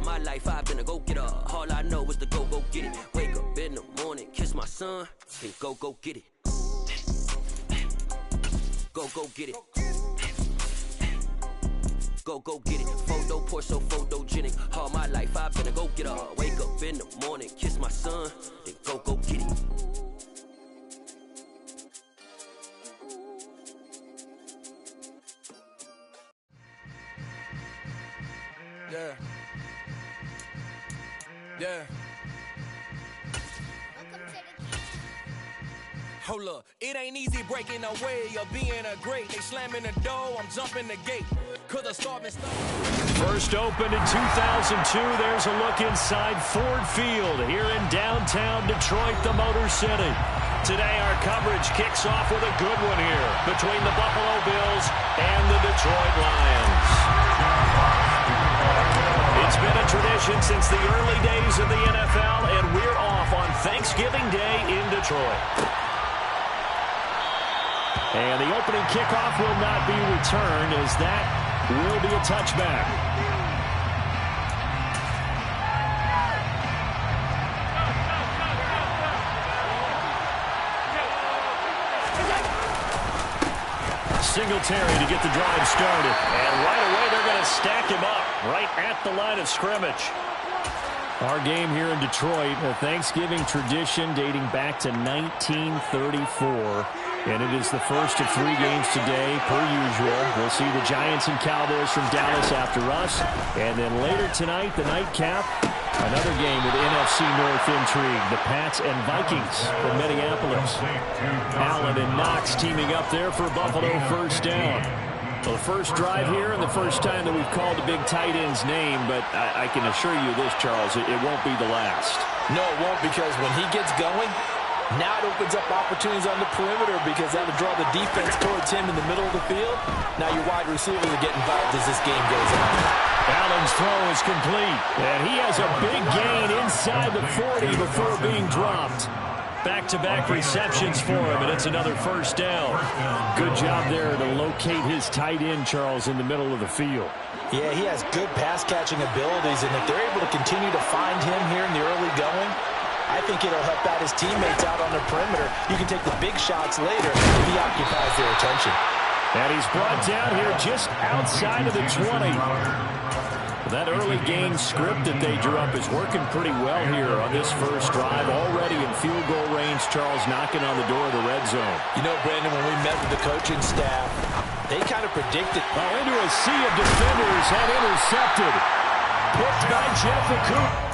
my life I've been a go-getter. All I know is to go get it. Wake up in the morning, kiss my son, then go get it. Go get it. Go get it. Photo poor, so photogenic. All my life I've been a go-getter. Wake up in the morning, kiss my son, then go get it. Yeah. Hold up, it ain't easy breaking away or being a great. They slamming the door, I'm jumping the gate. Cause the starving stuff. First opened in 2002, there's a look inside Ford Field here in downtown Detroit, the Motor City. Today our coverage kicks off with a good one here between the Buffalo Bills and the Detroit Lions. It's been a tradition since the early days of the NFL, and we're off on Thanksgiving Day in Detroit. And the opening kickoff will not be returned, as that will be a touchback. Singletary to get the drive started. And right away they're going to stack him up right at the line of scrimmage. Our game here in Detroit, a Thanksgiving tradition dating back to 1934. And it is the first of 3 games today, per usual. We'll see the Giants and Cowboys from Dallas after us. And then later tonight, the nightcap, another game with NFC North intrigue. The Pats and Vikings from Minneapolis. Allen and Knox teaming up there for Buffalo first down. Well, the first drive here and the first time that we've called a big tight end's name, but I can assure you this, Charles, it won't be the last. No, it won't, because when he gets going, now it opens up opportunities on the perimeter, because that'll draw the defense towards him in the middle of the field. Now your wide receivers are getting involved as this game goes on. Allen's throw is complete, and he has a big gain inside the 40 before being dropped. Back-to-back receptions for him, and it's another first down. Good job there to locate his tight end, Charles, in the middle of the field. Yeah, he has good pass-catching abilities, and if they're able to continue to find him here in the early going, I think it'll help out his teammates out on the perimeter. You can take the big shots later if he occupies their attention. And he's brought down here just outside of the 20. That early game script that they drew up is working pretty well here on this first drive. Already in field goal range, Charles knocking on the door of the red zone. You know, Brandon, when we met with the coaching staff, they kind of predicted. Into a sea of defenders and intercepted. Picked by Jeff Okuda.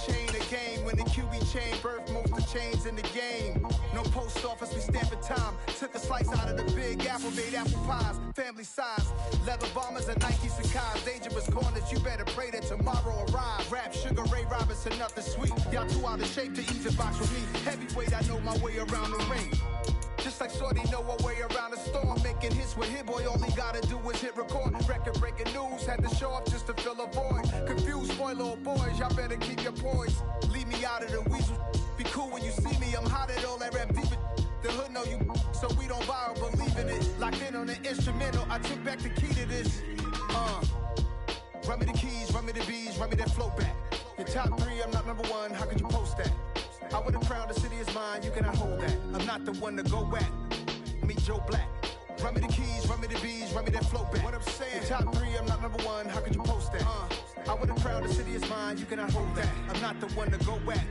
Chain a game when the QB chain birthed most of chains in the game. No post office, we stamping time. Took a slice out of the big apple, made apple pies, family size. Leather bombers and Nike Sacai's. Dangerous corners, you better pray that tomorrow arrive. Rap, Sugar Ray Robinson, nothing sweet. Y'all too out of shape to even box with me. Heavyweight, I know my way around the ring. Just like Shorty know a way around the storm. Making hits with Hit Boy, all he gotta do is hit record. Record-breaking news, had to show up just to fill a void. Confused, spoiled little boys, y'all better keep your poise. Leave me out of the weasel. Be cool when you see me, I'm hot at all that rap deep. The hood know you, so we don't borrow, believe in it. Locked in on the instrumental, I took back the key to this. Run me the keys, run me the bees, run me that flow back. Your top 3, I'm not number 1, how could you post that? I would have crowned the city is mine, you cannot hold that. I'm not the one to go back. Meet Joe Black. Run me the keys, run me the bees, run me that flow back. What I'm saying, top 3, I'm not number 1, how could you post that? I would have crowned the city is mine, you cannot hold that. I'm not the one to go back.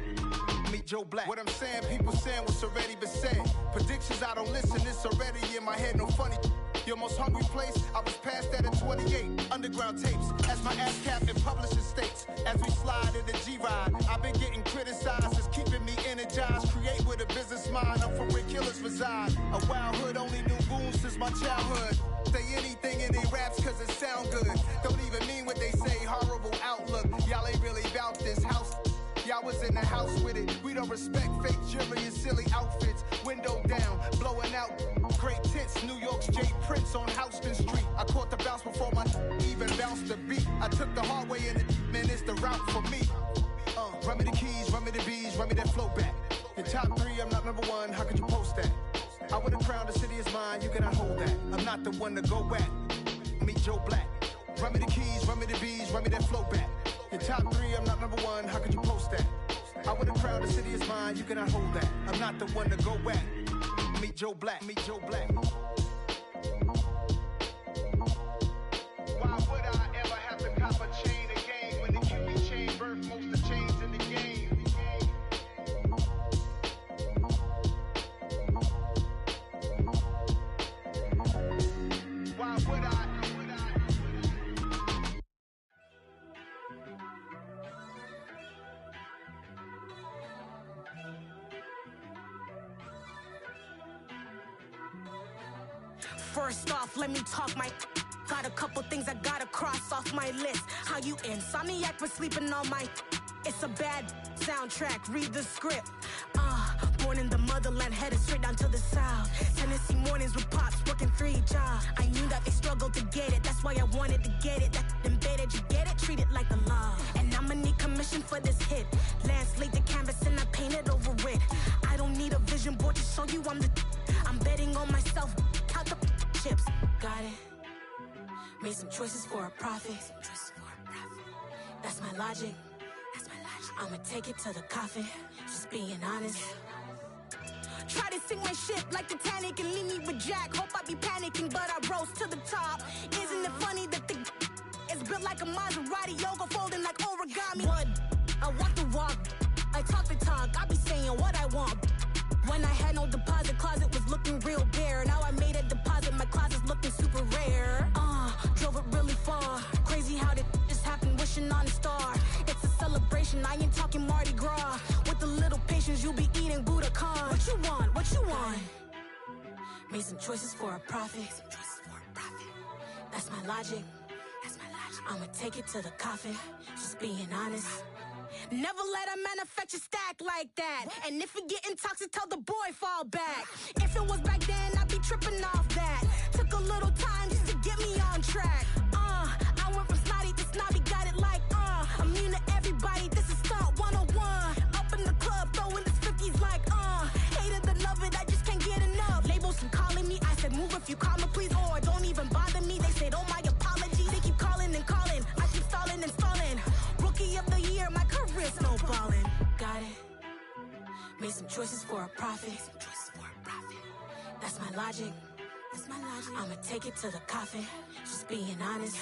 Meet Joe Black. What I'm saying, people saying what's already been said. Predictions, I don't listen, it's already in my head, no funny. Your most hungry place, I was past that at 28. Underground tapes, as my ass cap in publishing states. As we slide in the G-Ride, I've been getting criticized, it's keeping me energized. Create with a business mind, I'm from where killers reside. A wild hood, only knew goons since my childhood. Say anything in they raps cause it sound good. Don't even mean what they say, horrible outlook. Y'all ain't really about this house. Y'all was in the house with it. We don't respect fake jewelry and silly outfits. Window Prince on Houston Street. I caught the bounce before my even bounced the beat. I took the hard way and man, it's the route for me. Run me the keys, run me the bees, run me that flow back. Your top 3, I'm not number 1, how could you post that? I would have crowned the city is mine, you cannot hold that. I'm not the one to go at. Meet Joe Black. Run me the keys, run me the bees, run me that flow back. Your top 3, I'm not number 1, how could you post that? I would have crowned the city is mine, you cannot hold that. I'm not the one to go at. Meet Joe Black, meet Joe Black. Why would I ever have to cop a chain again when the QB chain birthed most of the chains in the game? Why would I? First off, let me talk my. Got a couple things I gotta cross off my list. How you insomniac for sleeping on my. It's a bad soundtrack, read the script. Born in the motherland, headed straight down to the south. Tennessee mornings with pops, working 3 jobs. I knew that they struggled to get it, that's why I wanted to get it. That embedded, you get it, treat it like a law. And I'ma need commission for this hit. Lance laid the canvas and I painted over it. I don't need a vision board to show you I'm the. I'm betting on myself, count the chips. Got it. Made some choices for a profit. That's my logic. I'ma take it to the coffin. Just being honest. Try to sink my ship like Titanic and leave me with Jack. Hope I be panicking, but I rose to the top. Isn't it funny that the is built like a Maserati, yoga folding like origami? What? I walk the walk. I talk the talk. I be saying what I want. When I had no deposit, closet was looking real bare. Now I made a deposit, my closet's looking super rare. Drove it really far. Crazy how did this happen, wishing on a star. It's a celebration, I ain't talking Mardi Gras. With a little patience, you'll be eating Budokan. What you want? What you want? Made some choices for a profit. That's my logic. I'ma take it to the coffin. Just being honest. Never let a manufacture stack like that. And if it getting toxic, tell the boy fall back. If it was back then, I'd be tripping off that. Took a little time just to get me on track. I went from snotty to snobby, got it like, I'm immune to everybody, this is stunt 101. Up in the club, throwing this 50s like, hated to love it, I just can't get enough. Labels and calling me, I said move if you call me please, or don't even bother me. They said, oh my apology, they keep calling and calling. I keep stalling and stalling. Rookie of the year, my career snowballing. Got it. Made some choices for a profit. That's my logic. I'ma take it to the coffin. Just being honest.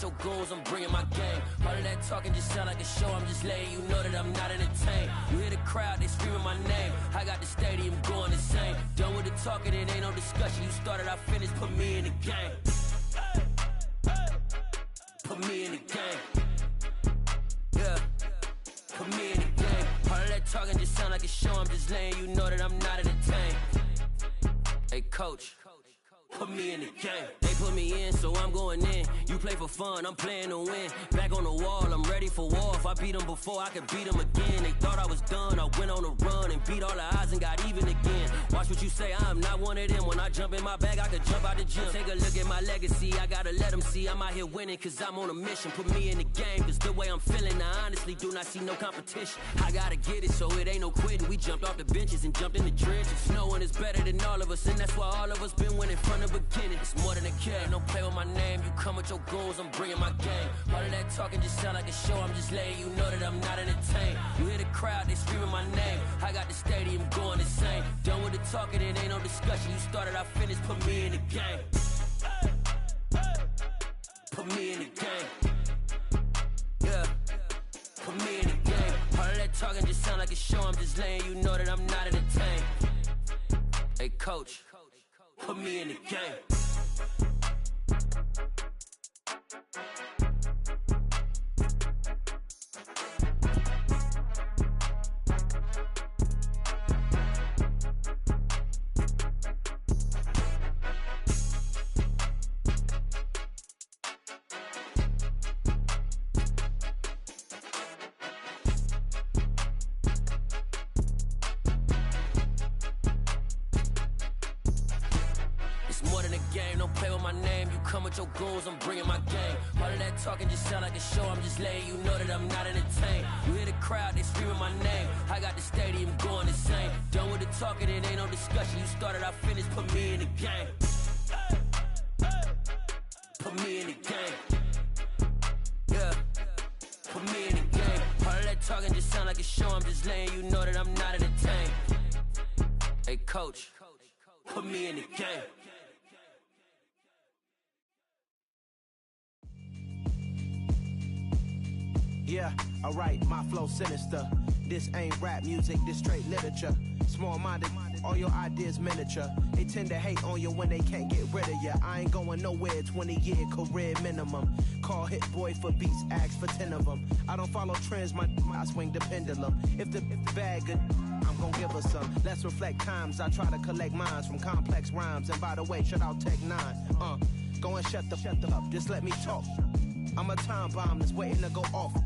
Your goons, I'm bringing my game. All of that talking just sound like a show. I'm just letting you know that I'm not entertained. You hear the crowd, they screaming my name. I got the stadium going insane. Done with the talking, it ain't no discussion. You started, I finished, put me in the game. Put me in the game. Yeah, put me in the game. All of that talking just sound like a show. I'm just letting you know that I'm not entertained. Hey, coach. Put me in the game. They put me in, so I'm going in. You play for fun, I'm playing to win. Back on the wall, I'm ready for war. If I beat them before, I could beat them again. They thought I was done, I went on a run and beat all the odds and got even again. Watch what you say, I'm not one of them. When I jump in my bag, I could jump out the gym. Take a look at my legacy, I gotta let them see I'm out here winning, cause I'm on a mission. Put me in the game, cause the way I'm feeling, I honestly do not see no competition. I gotta get it, so it ain't no quitting. We jumped off the benches and jumped in the trenches. No one is better than all of us, and that's why all of us been winning from the beginning. It's more than a kid, don't play with my name. You come with your goons, I'm bringing my game. All of that talking just sound like a show. I'm just letting you know that I'm not entertained. You hear the crowd, they screaming my name. I got the stadium going insane. Done with the talking, it ain't no discussion. You started, I finished, put me in the game. Put me in the game. Yeah, put me in sound like a show, I'm just letting you know that I'm not entertained. Hey, coach, put me in the game. With your goons, I'm bringing my game. All of that talking just sound like a show. I'm just letting you know that I'm not entertained. You hear the crowd, they screaming my name. I got the stadium going insane. Done with the talking, it ain't no discussion. You started, I finished, put me in the game. Put me in the game. Yeah, put me in the game. All of that talking just sound like a show. I'm just letting you know that I'm not entertained. Hey, coach, put me in the game. Yeah, alright, my flow sinister. This ain't rap music, this straight literature. Small-minded, all your ideas miniature. They tend to hate on you when they can't get rid of you. I ain't going nowhere, 20-year career minimum. Call Hit Boy for beats, ask for 10 of them. I don't follow trends, I swing the pendulum. If the bag good, I'm gon' give her some. Let's reflect times, I try to collect minds from complex rhymes. And by the way, shout out Tech 9. Go and shut the up, just let me talk. I'm a time bomb that's waiting to go off.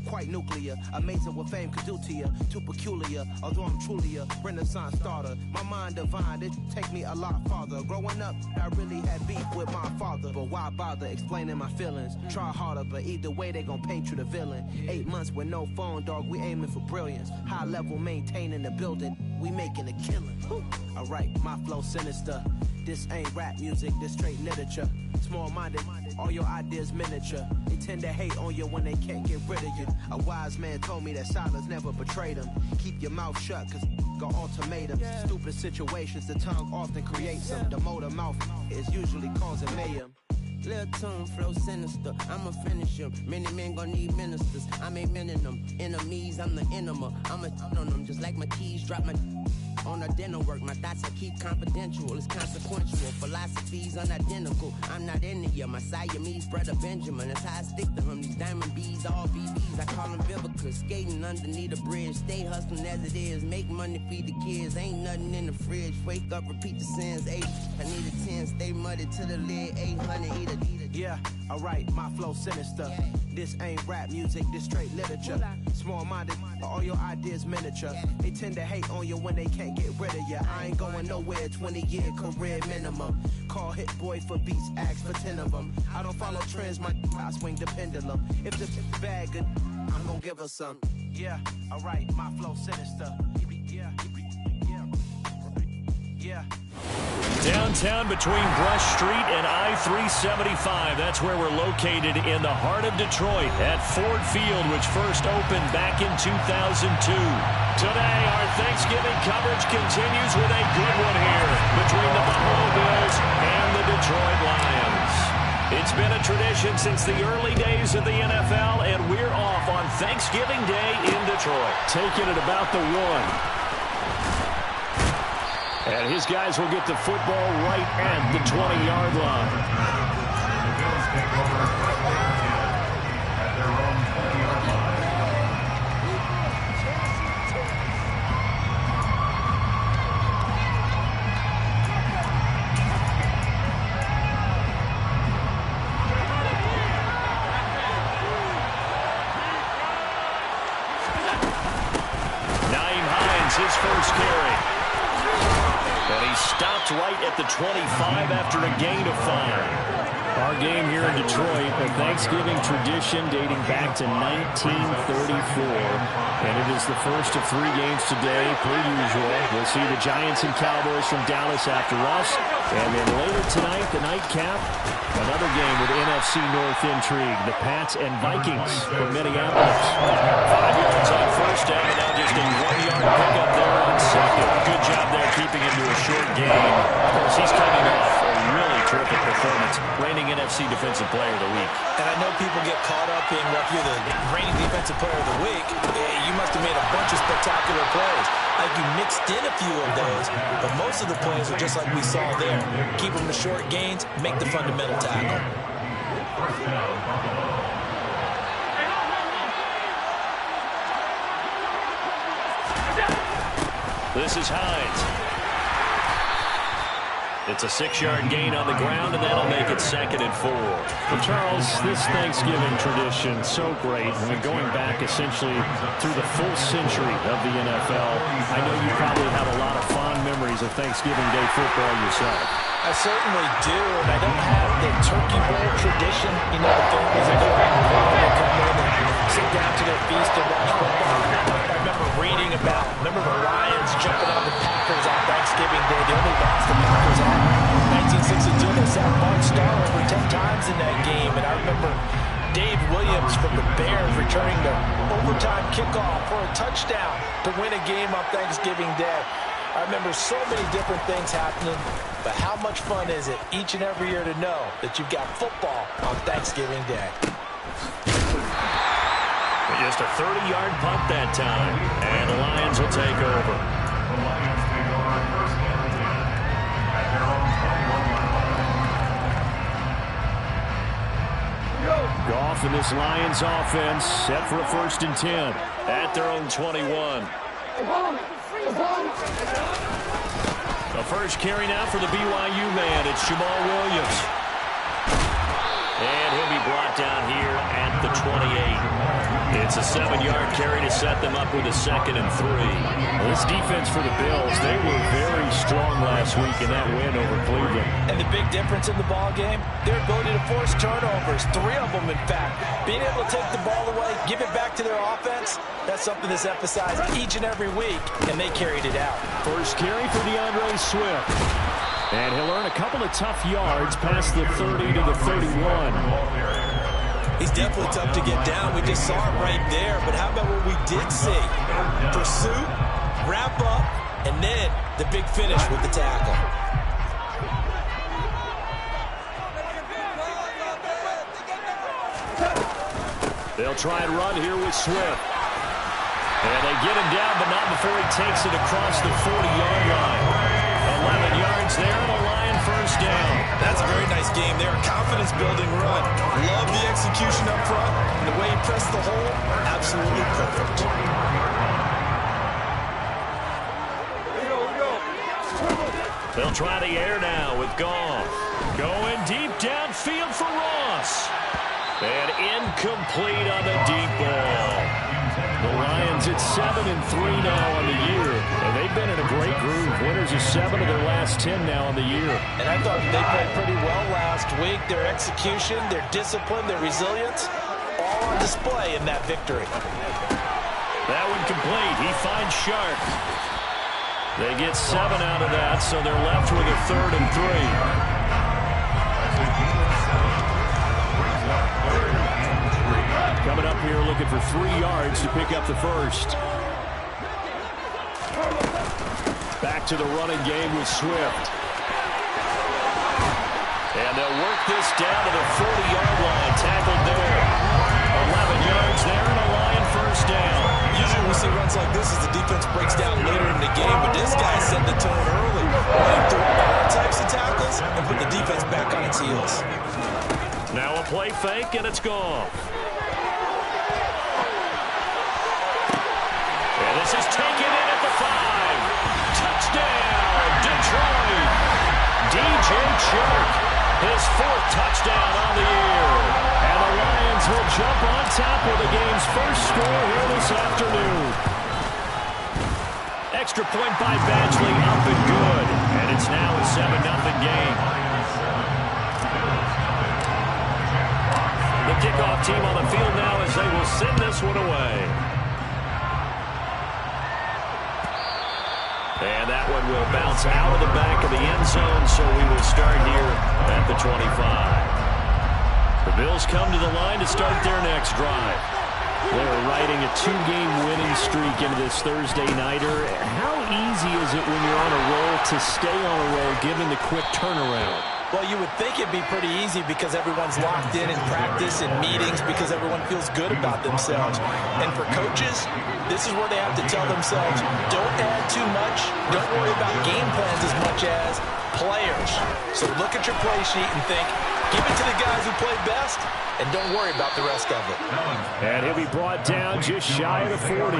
Quite nuclear, amazing what fame could do to you. Too peculiar, although I'm truly a renaissance starter. My mind divine, it take me a lot farther. Growing up, I really had beef with my father. But why bother explaining my feelings? Try harder, but either way they gon' paint you the villain. 8 months with no phone, dog, we aiming for brilliance. High level maintaining the building, we making a killing. Alright, my flow sinister. This ain't rap music, this straight literature. Small-minded, all your ideas miniature. They tend to hate on you when they can't get rid of you. A wise man told me that silence never betrayed him. Keep your mouth shut, cause got ultimatums. Stupid situations, the tongue often creates them. The motor mouth is usually causing mayhem. Lil' tune, flow sinister, I'ma finish him. Many men gon' need ministers, I'm a men in them. Enemies, I'm the enema. I'ma on them, just like my keys, drop my on the dinner work. My thoughts I keep confidential, it's consequential. Philosophies unidentical, I'm not in the year. My Siamese brother Benjamin, that's how I stick to him. These diamond bees, all BBs, I call them Vivica. Skating underneath a bridge, stay hustling as it is. Make money, feed the kids, ain't nothing in the fridge. Wake up, repeat the sins, 8. I need a 10, stay muddy to the lid, 800, eat a. Yeah, alright, my flow sinister. This ain't rap music, this straight literature. Small-minded, all your ideas miniature. They tend to hate on you when they can't get rid of you. I ain't going nowhere, 20-year career minimum. Call Hit Boy for beats, ask for 10 of them. I don't follow trends, I swing the pendulum. If the bag good, I'm gon' give her some. Yeah, alright, my flow sinister. Yeah. Downtown between Brush Street and I-375. That's where we're located in the heart of Detroit at Ford Field, which first opened back in 2002. Today, our Thanksgiving coverage continues with a good one here between the Buffalo Bills and the Detroit Lions. It's been a tradition since the early days of the NFL, and we're off on Thanksgiving Day in Detroit. Taking it about the 1. And his guys will get the football right at the 20-yard line. His first carry. And he stopped right at the 25 after a gain of 5. Our game here in Detroit, a Thanksgiving tradition dating back to 1934. And it is the first of 3 games today, per usual. We'll see the Giants and Cowboys from Dallas after us. And then later tonight, the nightcap, another game with NFC North intrigue. The Pats and Vikings from Minneapolis. 5 yards on first down, and now just a 1-yard pickup there on second. Good job there keeping him to a short game. Of course, he's coming off a really terrific performance. Reigning NFC Defensive Player of the Week. And I know people get caught up in, well, if you're the reigning Defensive Player of the Week, you must have made a bunch of spectacular plays. Like you mixed in a few of those, but most of the plays are just like we saw there. Keep them to short gains, make the fundamental tackle. This is Hines. It's a 6-yard gain on the ground, and that'll make it 2nd and 4. Well, Charles, this Thanksgiving tradition, so great. I mean, going back essentially through the full century of the NFL, I know you probably have a lot of fond memories of Thanksgiving Day football yourself. I certainly do, and I don't have the turkey bowl tradition. You know, the families that go out and come in and sit down to their feast and watch football. I remember reading about, the Lions jumping on the Packers on Thanksgiving Day. The only loss the Packers had in 1962. They sacked Mark Starr over 10 times in that game, and I remember Dave Williams from the Bears returning the overtime kickoff for a touchdown to win a game on Thanksgiving Day. I remember so many different things happening, but how much fun is it each and every year to know that you've got football on Thanksgiving Day? Just a 30-yard punt that time, and the Lions will take over. Goff and this Lions offense set for a 1st and 10 at their own 21. The first carry now for the BYU man. It's Jamal Williams. And he'll be brought down here at the 28. It's a 7-yard carry to set them up with a 2nd and 3. This defense for the Bills, they were very strong last week in that win over Cleveland. And the big difference in the ball game, their ability to force turnovers, 3 of them in fact. Being able to take the ball away, give it back to their offense, that's something that's emphasized each and every week, and they carried it out. First carry for DeAndre Swift. And he'll earn a couple of tough yards past the 30 to the 31. He's definitely tough to get down. We just saw it right there. But how about what we did see? Pursuit, wrap up, and then the big finish with the tackle. They'll try and run here with Swift. And they get him down, but not before he takes it across the 40-yard line. 11 yards there and a Lion first down. That's a very nice game there. A confidence-building run. Love the execution up front. And the way he pressed the hole, absolutely perfect. They'll try the air now with Goff. Going deep downfield for Ross. And incomplete on the deep ball. The Lions at 7-3 now on the year, and they've been in a great groove. Winners of 7 of their last 10 now on the year. And I thought they played pretty well last week. Their execution, their discipline, their resilience, all on display in that victory. That one complete. He finds Sharp. They get 7 out of that, so they're left with a 3rd and 3. Coming up here looking for 3 yards to pick up the first. Back to the running game with Swift. And they'll work this down to the 40-yard line. Tackled there. 11 yards there and a Lion first down. Usually we see runs like this as the defense breaks down later in the game, but this guy set the tone early. Running through all types of tackles and put the defense back on its heels. Now a play fake, and it's gone. And this is taken in at the 5. Touchdown, Detroit. DJ Chark, his 4th touchdown on the year. And the Lions will jump on top with the game's first score here this afternoon. Extra point by Badgley, up and good. And it's now a 7-0 game. The kickoff team on the field now as they will send this one away. And that one will bounce out of the back of the end zone, so we will start here at the 25. The Bills come to the line to start their next drive. They're riding a 2-game winning streak into this Thursday nighter. How easy is it when you're on a roll to stay on a roll given the quick turnaround? Well, you would think it'd be pretty easy because everyone's locked in practice and meetings because everyone feels good about themselves. And for coaches, this is where they have to tell themselves, don't add too much, don't worry about game plans as much as players. So look at your play sheet and think, give it to the guys who play best, and don't worry about the rest of it. And he'll be brought down just shy of the 40.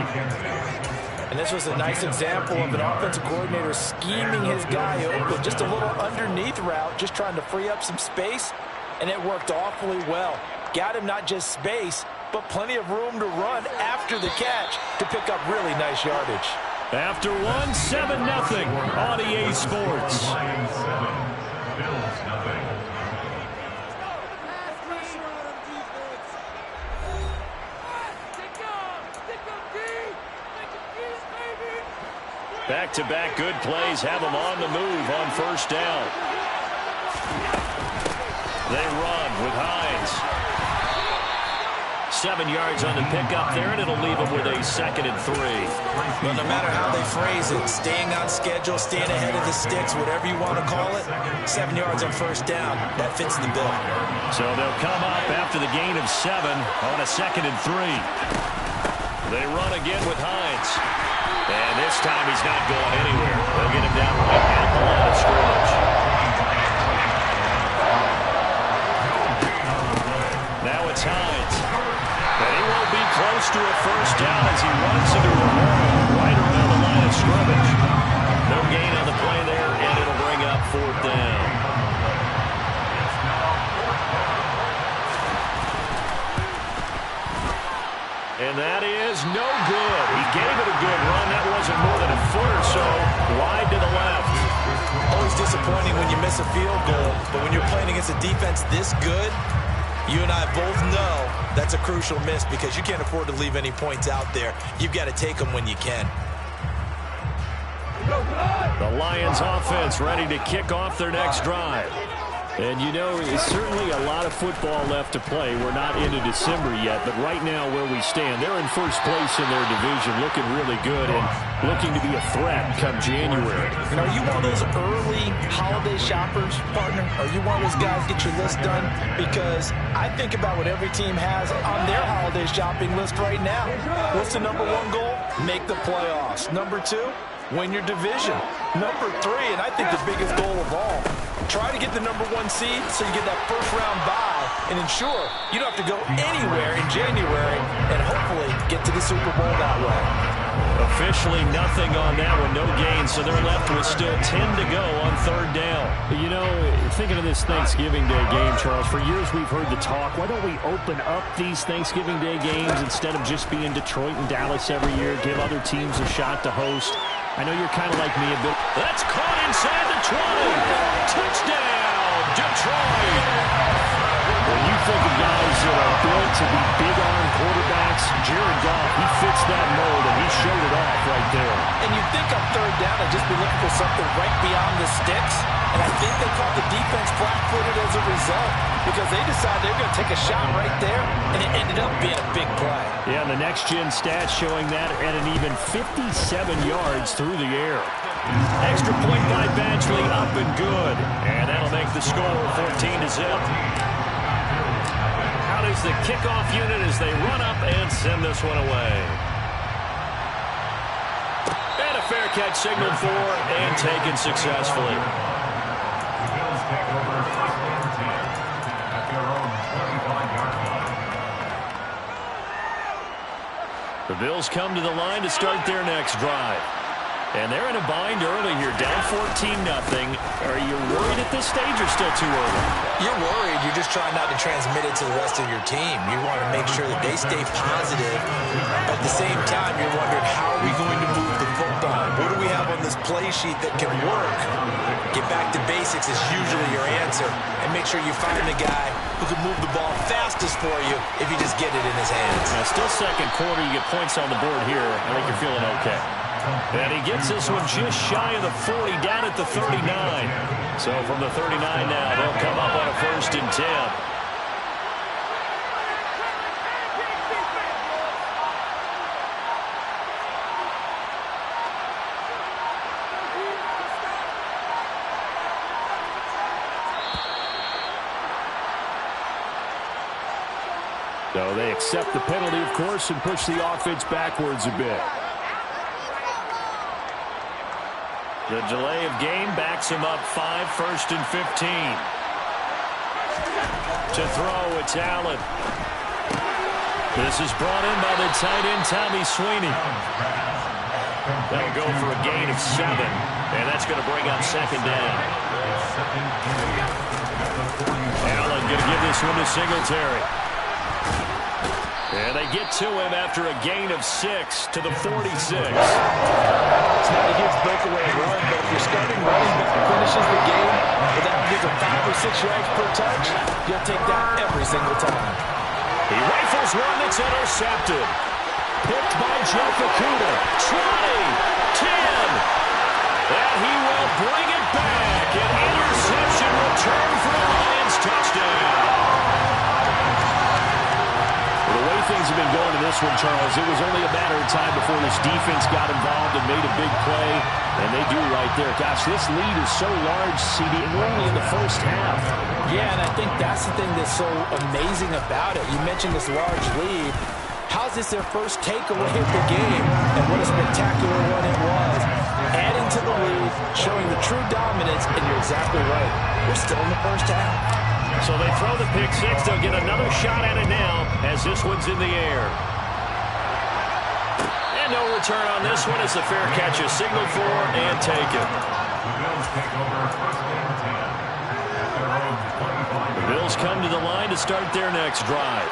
And this was a nice example of an offensive coordinator scheming his guy open. Just a little underneath route, just trying to free up some space, and it worked awfully well. Got him not just space, but plenty of room to run after the catch to pick up really nice yardage. After one, 7-0 on EA Sports. Back-to-back good plays have them on the move on first down. They run with Hines. 7 yards on the pickup there, and it'll leave them with a 2nd and 3. Well, no matter how they phrase it, staying on schedule, staying ahead of the sticks, whatever you want to call it, 7 yards on first down, that fits the bill. So they'll come up after the gain of 7 on a 2nd and 3. They run again with Hines. And this time he's not going anywhere. They'll get him down right at the line of scrimmage. Now it's Hines. And he won't be close to a first down as he runs into a wall right around the line of scrimmage. No gain on the play there, and it'll bring up 4th down. And that is no good. He gave it a good run. That wasn't more than a foot or so wide to the left. Always disappointing when you miss a field goal, but when you're playing against a defense this good, you and I both know that's a crucial miss because you can't afford to leave any points out there. You've got to take them when you can. The Lions offense ready to kick off their next drive. And, you know, it's certainly a lot of football left to play. We're not into December yet, but right now where we stand, they're in first place in their division, looking really good and looking to be a threat come January. And are you one of those early holiday shoppers, partner? Are you one of those guys get your list done? Because I think about what every team has on their holiday shopping list right now. What's the number 1 goal? Make the playoffs. Number 2, win your division. Number 3, and I think the biggest goal of all, try to get the number 1 seed so you get that first-round bye and ensure you don't have to go anywhere in January and hopefully get to the Super Bowl that way. Officially nothing on that one, no gain, so they're left with still 10 to go on 3rd down. You know, thinking of this Thanksgiving Day game, Charles, for years we've heard the talk, why don't we open up these Thanksgiving Day games instead of just being Detroit and Dallas every year, give other teams a shot to host? I know you're kind of like me a bit. That's caught inside the 20. Touchdown, Detroit. When you think of guys that are built to be big-arm quarterbacks, Jared Goff, he fits that mold, and he showed it off right there. And you think on 3rd down, they'd just be looking for something right beyond the sticks. And I think they caught the defense flat-footed as a result because they decided they were going to take a shot right there, and it ended up being a big play. Yeah, and the next-gen stats showing that at an even 57 yards through the air. Extra point by Badgley, up and good. And that'll make the score 14-0. Out is the kickoff unit as they run up and send this one away. And a fair catch signaled for and taken successfully. The Bills come to the line to start their next drive. And they're in a bind early here, down 14-0. Are you worried at this stage or still too early? You're worried. You're just trying not to transmit it to the rest of your team. You want to make sure that they stay positive. At the same time, you're wondering, how are we going to move the football? What do we have on this play sheet that can work? Get back to basics is usually your answer. And make sure you find the guy who can move the ball fastest for you if you just get it in his hands. Now, still second quarter. You get points on the board here. I think you're feeling okay. And he gets this one just shy of the 40, down at the 39. So from the 39 now, they'll come up on a 1st and 10. So they accept the penalty, of course, and push the offense backwards a bit. The delay of game backs him up 5, 1st and 15. To throw, it's Allen. This is brought in by the tight end, Tommy Sweeney. That'll go for a gain of 7, and that's going to bring up 2nd down. Allen going to give this one to Singletary. And they get to him after a gain of 6 to the 46. It's not a huge breakaway run, but if your starting running back finishes the game with averages of 5 or 6 yards per touch, you'll take that every single time. He rifles one that's intercepted. Picked by Jeff Okudah. 20, 10. And he will bring it back. An interception return for a Lions touchdown. The way things have been going in this one, Charles, it was only a matter of time before this defense got involved and made a big play, and they do right there. Gosh, this lead is so large, CD, and we're only in the first half. Yeah, and I think that's the thing that's so amazing about it. You mentioned this large lead. How's this their first takeaway of the game? And what a spectacular one it was. Adding to the lead, showing the true dominance, and you're exactly right. We're still in the first half. So they throw the pick 6. They'll get another shot at it now as this one's in the air. And no return on this one. It's a fair catch, a signal for and taken. The Bills come to the line to start their next drive.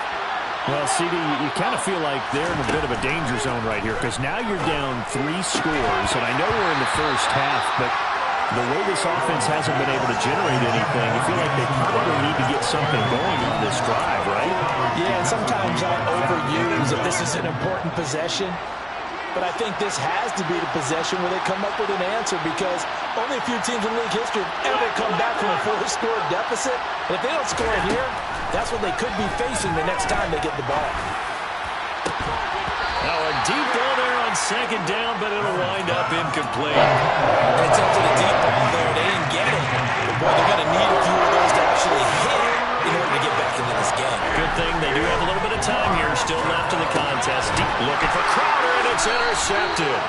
Well, CD, you kind of feel like they're in a bit of a danger zone right here because now you're down 3 scores, and I know we're in the first half, but the way this offense hasn't been able to generate anything, you feel like they probably need to get something going on this drive, right? Yeah, and sometimes I overuse if this is an important possession. But I think this has to be the possession where they come up with an answer because only a few teams in league history have ever come back from a 4-score deficit. And if they don't score here, that's what they could be facing the next time they get the ball. Now a deep ball there on 2nd down, but it'll wind up incomplete. They attempted a deep ball there. They didn't get it. But boy, they're going to need a few of those to actually hit in order to get back into this game. Good thing they do have a little bit of time here still left in the contest. Deep looking for Crowder, and it's intercepted.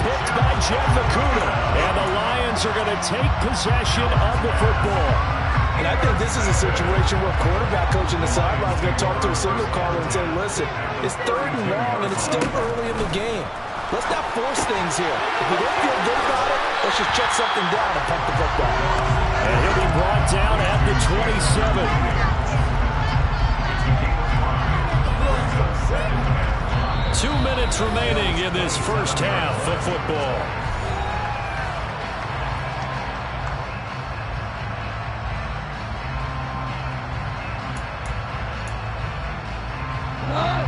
Picked by Jeff Okudah. And the Lions are going to take possession of the football. And I think this is a situation where quarterback coach in the sideline is going to talk to a signal caller and say, listen, it's 3rd and long, and it's still early in the game. Let's not force things here. If we don't feel good about it, let's just check something down and pump the football. And he'll be brought down at the 27. 2 minutes remaining in this first half of football.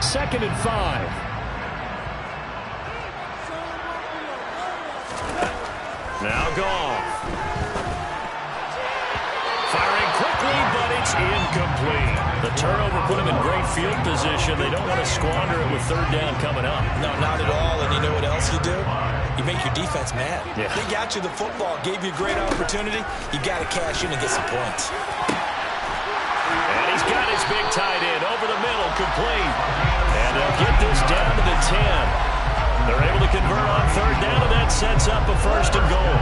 Second and 5. Now Goff. Firing quickly, but it's incomplete. The turnover put him in great field position. They don't want to squander it with 3rd down coming up. No, not at all. And you know what else you do? You make your defense mad. Yeah. They got you the football, gave you a great opportunity. You got to cash in and get some points. And he's got his big tight end over the middle, complete. And they'll get this down to the 10. They're able to convert on 3rd down, and that sets up a 1st and goal.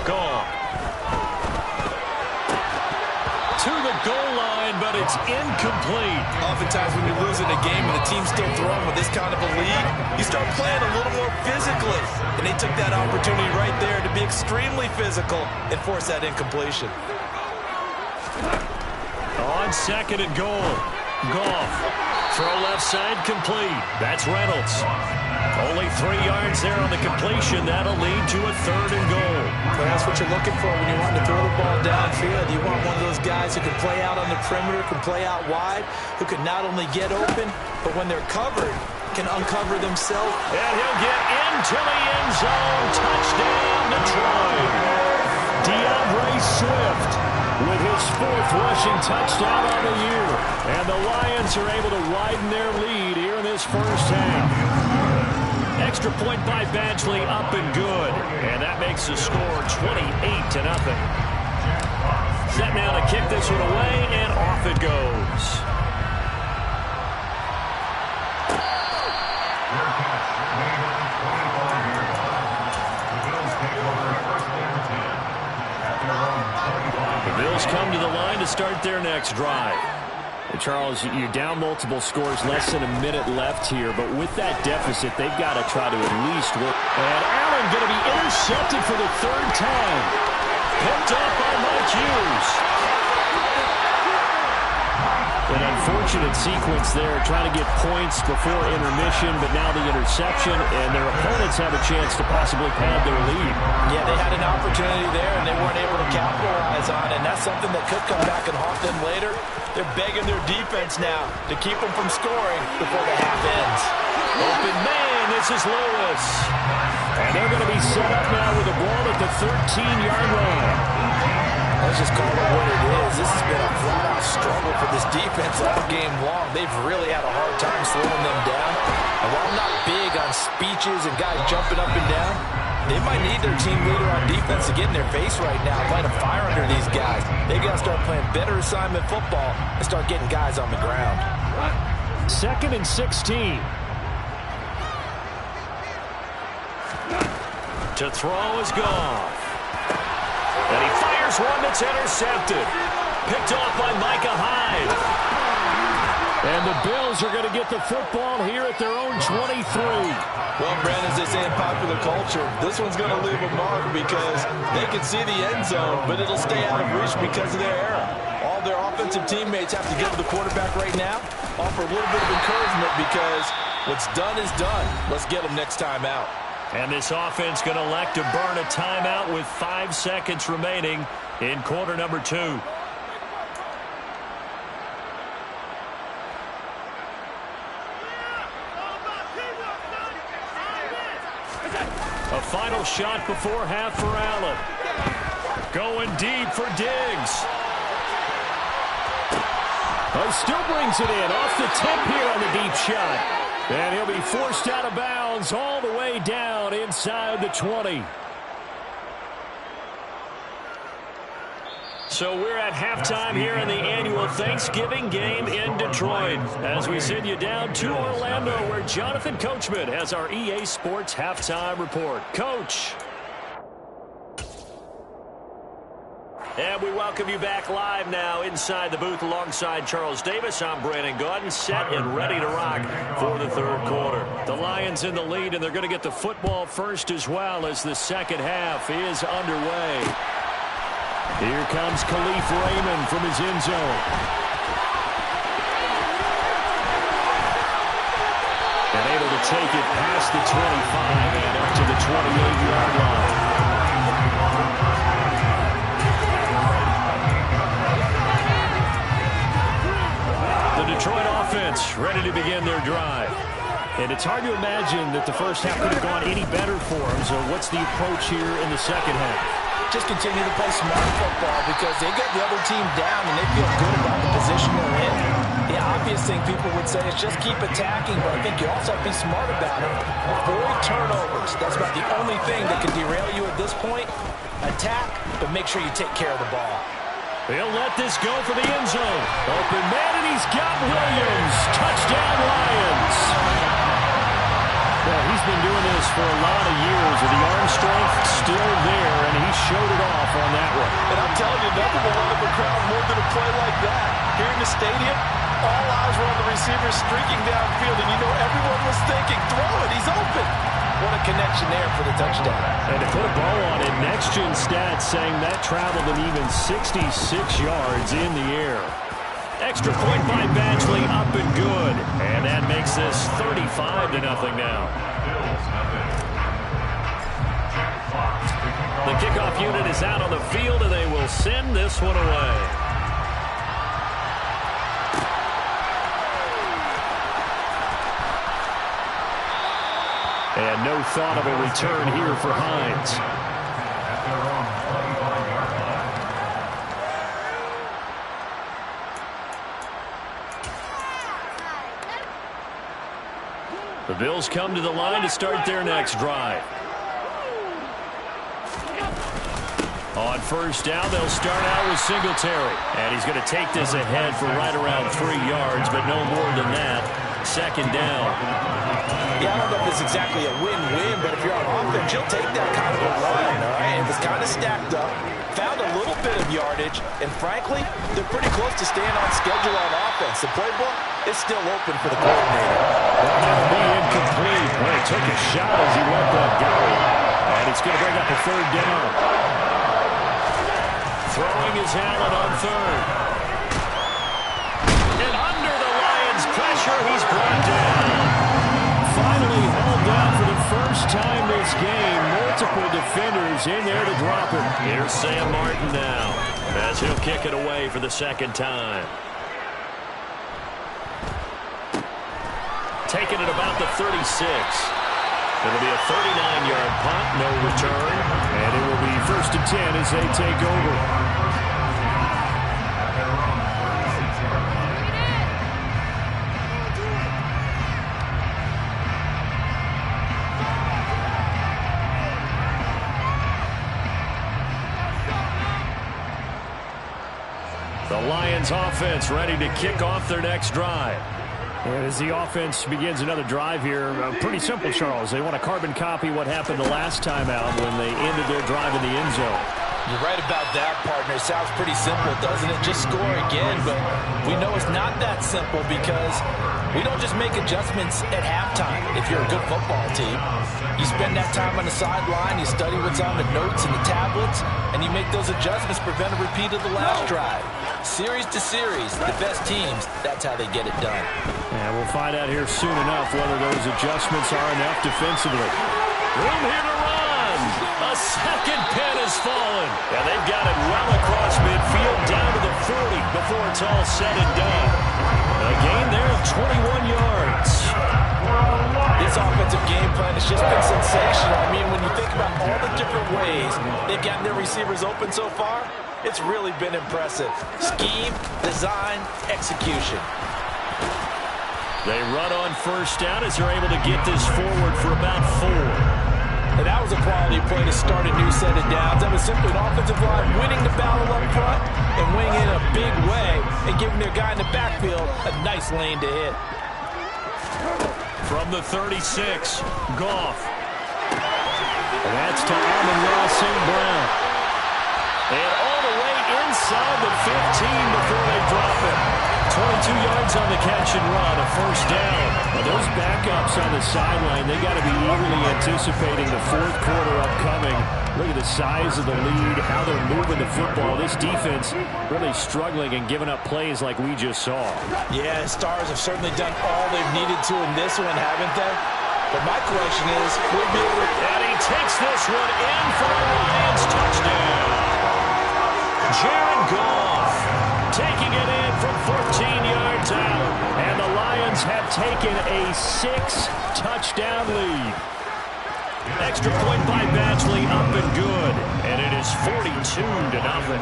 Goal. To the goal line, but it's incomplete. Oftentimes when you're losing a game and the team's still throwing with this kind of a lead, you start playing a little more physically. And they took that opportunity right there to be extremely physical and force that incompletion. On 2nd and goal. Goff. Throw left side, complete. That's Reynolds. Only 3 yards there on the completion. That'll lead to a 3rd and goal. Well, that's what you're looking for when you want to throw the ball downfield. You want one of those guys who can play out on the perimeter, can play out wide, who can not only get open, but when they're covered, can uncover themselves. And he'll get into the end zone. Touchdown, Detroit. DeAndre Swift with his 4th rushing touchdown on the year. And the Lions are able to widen their lead here in this first half. Extra point by Badgley, up and good. And that makes the score 28-0. Set now to kick this one away, and off it goes. The Bills come to the line to start their next drive. And Charles, you're down multiple scores, less than a minute left here, but with that deficit, they've got to try to at least work. And Allen going to be intercepted for the third time. Picked up by Mike Hughes. An unfortunate sequence there, trying to get points before intermission, but now the interception, and their opponents have a chance to possibly pad their lead. Yeah, they had an opportunity there, and they weren't able to capitalize on it, and that's something that could come back and haunt them later. They're begging their defense now to keep them from scoring before the half ends. Open man, this is Lewis. And they're going to be set up now with the ball at the 13-yard line. Let's just call it what it is. This has been a flat-out struggle for this defense all game long. They've really had a hard time slowing them down. And while I'm not big on speeches and guys jumping up and down, they might need their team leader on defense to get in their face right now, light a fire under these guys. They got to start playing better assignment football and start getting guys on the ground. 2nd and 16. To throw is gone. And he fires one that's intercepted. Picked off by Micah Hyde. And the Bills are going to get the football here at their own 23. Well, Brandon, as they say in popular culture, this one's going to leave a mark because they can see the end zone, but it'll stay out of reach because of their error. All their offensive teammates have to give the quarterback right now, offer a little bit of encouragement because what's done is done. Let's get them next time out. And this offense going to elect to burn a timeout with 5 seconds remaining in quarter number 2. A final shot before half for Allen. Going deep for Diggs. Oh, still brings it in off the tip here on the deep shot. And he'll be forced out of bounds all the way down inside the 20. So we're at halftime here in the annual Thanksgiving game in Detroit. As we send you down to Orlando, where Jonathan Coachman has our EA Sports halftime report. Coach. And we welcome you back live now inside the booth alongside Charles Davis. I'm Brandon Gaudin, set and ready to rock for the third quarter. The Lions in the lead, and they're going to get the football first as well as the second half is underway. Here comes Khalif Raymond from his end zone. And able to take it past the 25 and up to the 28-yard line. The Detroit offense ready to begin their drive. And it's hard to imagine that the first half could have gone any better for them. So what's the approach here in the second half? Just continue to play smart football because they got the other team down and they feel good about the position they're in. The obvious thing people would say is just keep attacking, but I think you also have to be smart about it. Avoid turnovers. That's about the only thing that can derail you at this point. Attack, but make sure you take care of the ball. They'll let this go for the end zone. Open man, and he's got Williams. Touchdown, Lions. Well, he's been doing this for a lot of years, with the arm strength still there, and he showed it off on that one. And I'm telling you, nothing will run up a crowd more than a play like that. Here in the stadium, all eyes were on the receiver streaking downfield, and you know everyone was thinking, throw it, he's open. What a connection there for the touchdown. And to put a bow on it, Next Gen Stats saying that traveled an even 66 yards in the air. Extra point by Badgley, up and good. And that makes this 35-0 now. The kickoff unit is out on the field, and they will send this one away. And no thought of a return here for Hines. The Bills come to the line to start their next drive. On first down, they'll start out with Singletary. And he's going to take this ahead for right around 3 yards, but no more than that. Second down. Yeah, I don't know if it's exactly a win-win, but if you're on offense, you'll take that kind of a run, all right? It was kind of stacked up, found a little bit of yardage, and frankly, they're pretty close to staying on schedule on offense. The playbook is still open for the coordinator. That'll be incomplete. Well, he took a shot as he let that go. And it's going to bring up a third down. Throwing is Allen on third. And under the Lions' pressure, he's brought down. Finally hauled down for the first time this game. Multiple defenders in there to drop him. Here's Sam Martin now as he'll kick it away for the second time. Taking it about the 36. It'll be a 39-yard punt, no return. And it will be 1st and 10 as they take over. The Lions offense ready to kick off their next drive. And as the offense begins another drive here, pretty simple, Charles. They want to carbon copy what happened the last time out when they ended their drive in the end zone. You're right about that, partner. It sounds pretty simple, doesn't it? Just score again, but we know it's not that simple because we don't just make adjustments at halftime if you're a good football team. You spend that time on the sideline, you study what's on the notes and the tablets, and you make those adjustments, prevent a repeat of the last drive. Series to series, the best teams, that's how they get it done. And we'll find out here soon enough whether those adjustments are enough defensively. Room here to run. A second pin has fallen. And they've got it well across midfield down to the 40 before it's all said and done. A gain there of 21 yards. This offensive game plan has just been sensational. I mean, when you think about all the different ways they've gotten their receivers open so far, it's really been impressive. Scheme, design, execution. They run on first down as they're able to get this forward for about 4. And that was a quality play to start a new set of downs. That was simply an offensive line winning the battle up front and winning in a big way and giving their guy in the backfield a nice lane to hit. From the 36, Goff. And that's to Amon-Ra St. Brown. And all the way inside the 15 before they drop it. 22 yards on the catch and run, a first down. Now those backups on the sideline, they got to be eagerly anticipating the fourth quarter upcoming. Look at the size of the lead, how they're moving the football. This defense really struggling and giving up plays like we just saw. Yeah, Stars have certainly done all they've needed to in this one, haven't they? But my question is, will be able to... And he takes this one in for a Lions touchdown. Jared Goff taking it in from 14 yards out. And the Lions have taken a 6-touchdown lead. Extra point by Batchley up and good. And it is 42-0.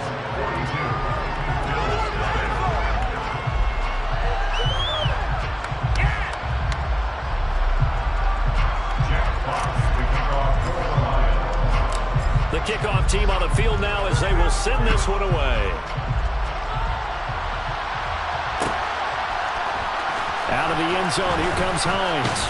The kickoff team on the field now as they will send this one away. Out of the end zone, here comes Hines.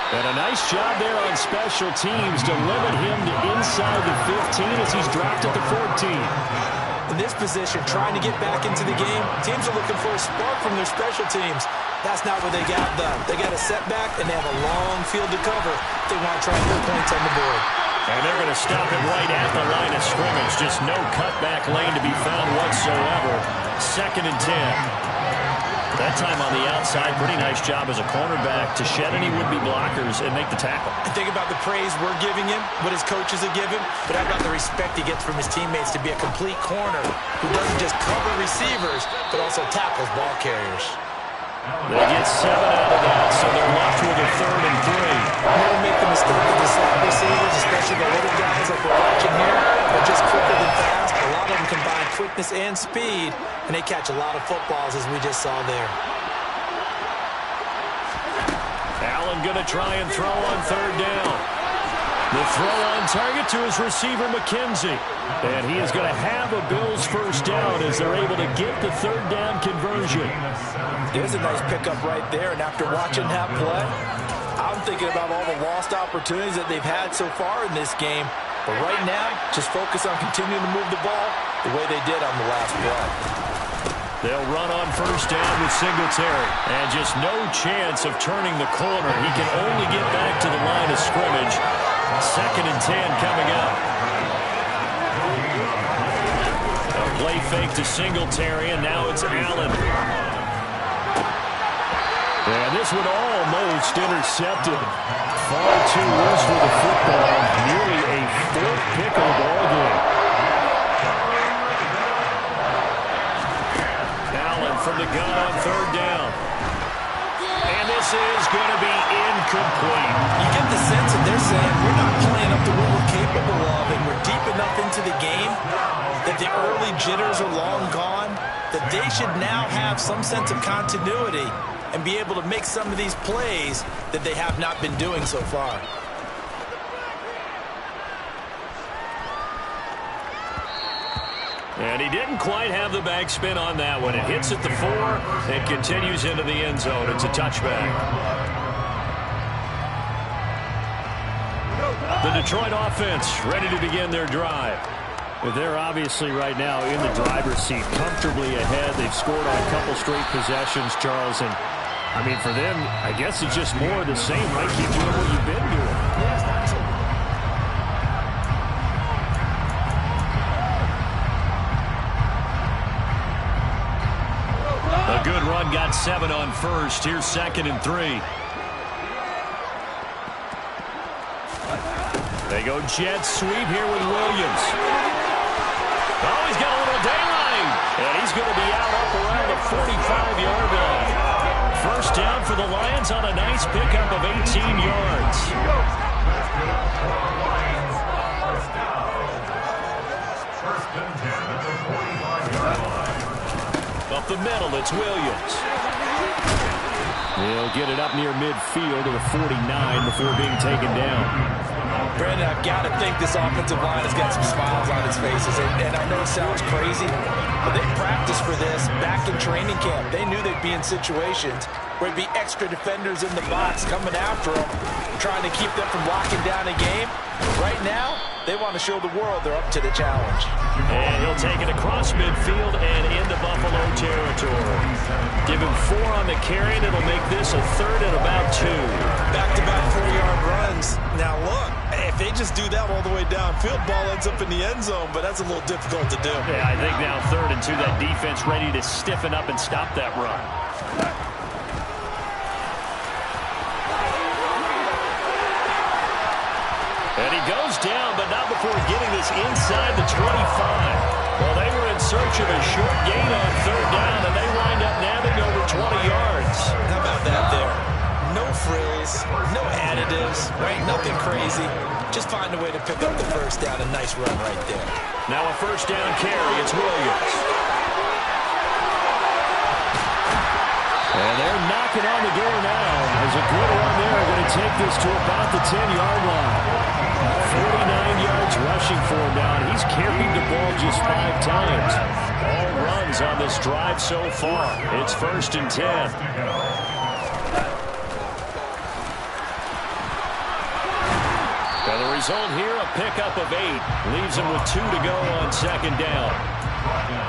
And a nice job there on special teams to limit him to inside the 15 as he's dropped at the 14. In this position, trying to get back into the game, teams are looking for a spark from their special teams. That's not what they got done. They got a setback, and they have a long field to cover. They want to try and put points on the board. And they're going to stop it right at the line of scrimmage. Just no cutback lane to be found whatsoever. 2nd and 10. That time on the outside, pretty nice job as a cornerback to shed any would-be blockers and make the tackle. Think about the praise we're giving him, what his coaches have given, but how about the respect he gets from his teammates to be a complete corner who doesn't just cover receivers, but also tackles ball carriers. They get 7 out of that, so they're left with a 3rd and 3. Never make the mistake of the slot receivers, especially the little guys like we're watching here. They're just quicker than fast. A lot of them combine quickness and speed, and they catch a lot of footballs, as we just saw there. Allen going to try and throw on third down. The throw on target to his receiver, McKenzie. And he is going to have a Bills first down as they're able to get the third down conversion. There's a nice pickup right there, and after watching that play, I'm thinking about all the lost opportunities that they've had so far in this game. But right now, just focus on continuing to move the ball the way they did on the last play. They'll run on first down with Singletary. And just no chance of turning the corner. He can only get back to the line of scrimmage. 2nd and 10 coming up. A play fake to Singletary, and now it's Allen. And this one almost intercepted. Far too loose with the football. Nearly a 4th pick of the ball game. Allen from the gun on third down. And this is going to be incomplete. You get the sense that they're saying we're not playing up to what we're capable of, and we're deep enough into the game that the early jitters are long gone, that they should now have some sense of continuity and be able to make some of these plays that they have not been doing so far. And he didn't quite have the backspin on that one. It hits at the 4 and continues into the end zone. It's a touchback. The Detroit offense ready to begin their drive. They're obviously right now in the driver's seat, comfortably ahead. They've scored on a couple straight possessions, Charles. And, I mean, for them, I guess it's just more of the same, right? Keep doing what you've been doing. A good run, got 7 on first. Here's 2nd and 3. They go jet sweep here with Williams. Oh, he's got a little daylight. And he's going to be out up around the 45-yard line. First down for the Lions on a nice pickup of 18 yards. Up the middle, it's Williams. He'll get it up near midfield to the 49 before being taken down. Brandon, I've got to think this offensive line has got some smiles on its faces. And I know it sounds crazy, but they practiced for this back in training camp. They knew they'd be in situations where there'd be extra defenders in the box coming after them, trying to keep them from locking down a game. Right now, they want to show the world they're up to the challenge. And he'll take it across midfield and into Buffalo territory. Give him 4 on the carry, and it'll make this a 3rd and about 2. Back-to-back 4-yard runs. Now, look, if they just do that all the way downfield, ball ends up in the end zone, but that's a little difficult to do. Yeah, I think now 3rd and 2, that defense ready to stiffen up and stop that run. And he goes down, but not before getting this inside the 25. Well, they were in search of a short gain on third down, and they wind up nabbing over 20 yards. How about that there? No frills, no additives, right? Nothing crazy. Just find a way to pick up the first down. A nice run right there. Now a first down carry. It's Williams. And they're knocking on the door now. There's a good run there. Going to take this to about the 10-yard line. 49 yards rushing for him now. And he's carried the ball just 5 times. All runs on this drive so far. It's 1st and 10. The result here, a pickup of 8. Leaves him with 2 to go on 2nd down.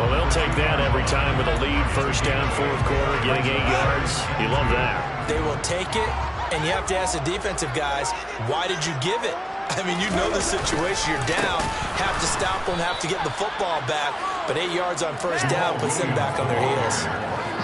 Well, they'll take that every time with a lead. First down, 4th quarter, getting 8 yards. You love that. They will take it, and you have to ask the defensive guys, why did you give it? I mean, you know the situation. You're down, have to stop them, have to get the football back. But 8 yards on first down puts them back on their heels.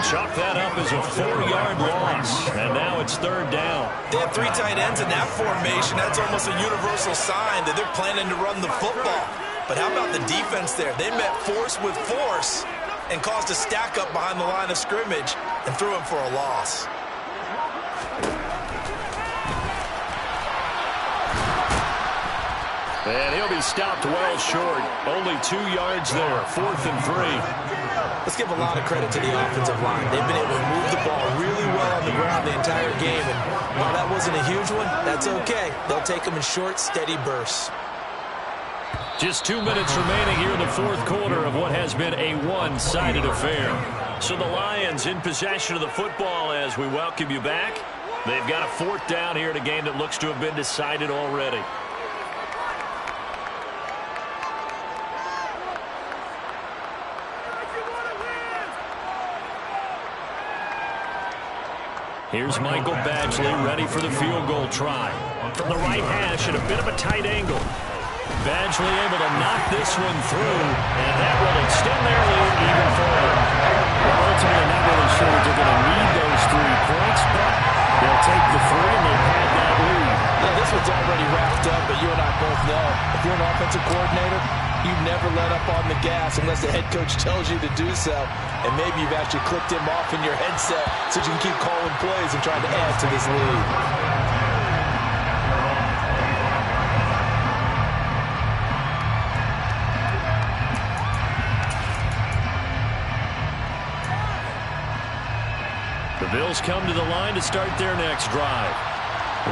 Chalk that up as a 4-yard loss, and now it's 3rd down. They have 3 tight ends in that formation. That's almost a universal sign that they're planning to run the football. But how about the defense there? They met force with force and caused a stack up behind the line of scrimmage and threw him for a loss. And he'll be stopped well short. Only 2 yards there, 4th and 3. Let's give a lot of credit to the offensive line. They've been able to move the ball really well on the ground the entire game. And while that wasn't a huge one, that's okay. They'll take them in short, steady bursts. Just 2 minutes remaining here in the 4th quarter of what has been a one-sided affair. So the Lions in possession of the football as we welcome you back. They've got a 4th down here in a game that looks to have been decided already. Here's Michael Badgley ready for the field goal try. From the right hash at a bit of a tight angle. Badgley able to knock this one through, and that will extend their lead even further. Well, ultimately, not really sure that they're going to need those 3 points, but they'll take the 3 and they've had that lead. Yeah, this one's already wrapped up, but you and I both know if you're an offensive coordinator, you never let up on the gas unless the head coach tells you to do so. And maybe you've actually clicked him off in your headset so you can keep calling plays and trying to add to this lead. The Bills come to the line to start their next drive.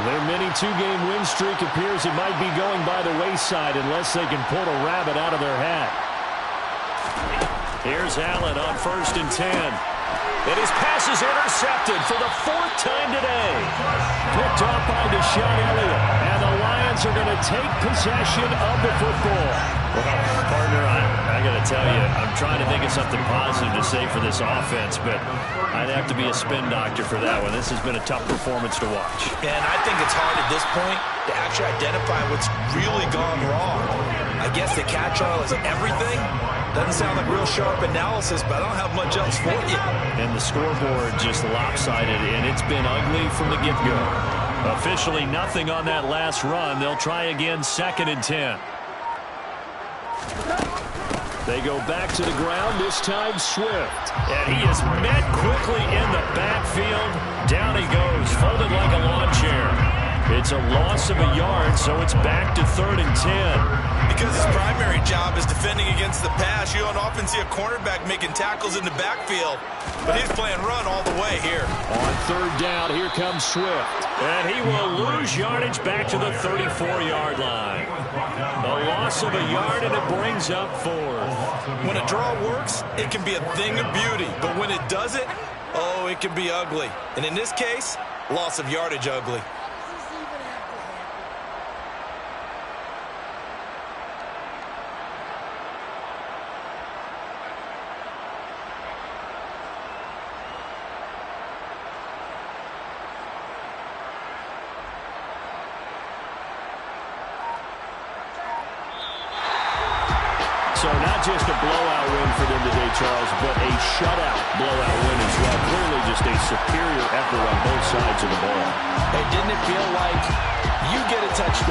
Their mini 2-game win streak appears it might be going by the wayside unless they can pull a rabbit out of their hat. Here's Allen on 1st and 10. And his pass is intercepted for the 4th time today. Picked off by Deshaun Elliott. And the Lions are going to take possession of the football. Well, partner, I got to tell you, I'm trying to think of something positive to say for this offense, but I'd have to be a spin doctor for that one. This has been a tough performance to watch. And I think it's hard at this point to actually identify what's really gone wrong. I guess the catch-all is everything. Doesn't sound like real sharp analysis, but I don't have much else for you. And the scoreboard just lopsided, and it's been ugly from the get-go. Officially nothing on that last run. They'll try again 2nd and 10. They go back to the ground, this time Swift. And he is met quickly in the backfield. Down he goes, folded like a lawn chair. It's a loss of a yard, so it's back to 3rd and 10. Because his primary job is defending against the pass, you don't often see a cornerback making tackles in the backfield. But he's playing run all the way here. On 3rd down, here comes Swift. And he will lose yardage back to the 34-yard line. A loss of a yard, and it brings up 4th. When a draw works, it can be a thing of beauty. But when it doesn't, oh, it can be ugly. And in this case, loss of yardage ugly. So not just a blowout win for them today, Charles, but a shutout blowout win as well. Clearly just a superior effort on both sides of the ball. Hey, didn't it feel like you get a touchdown?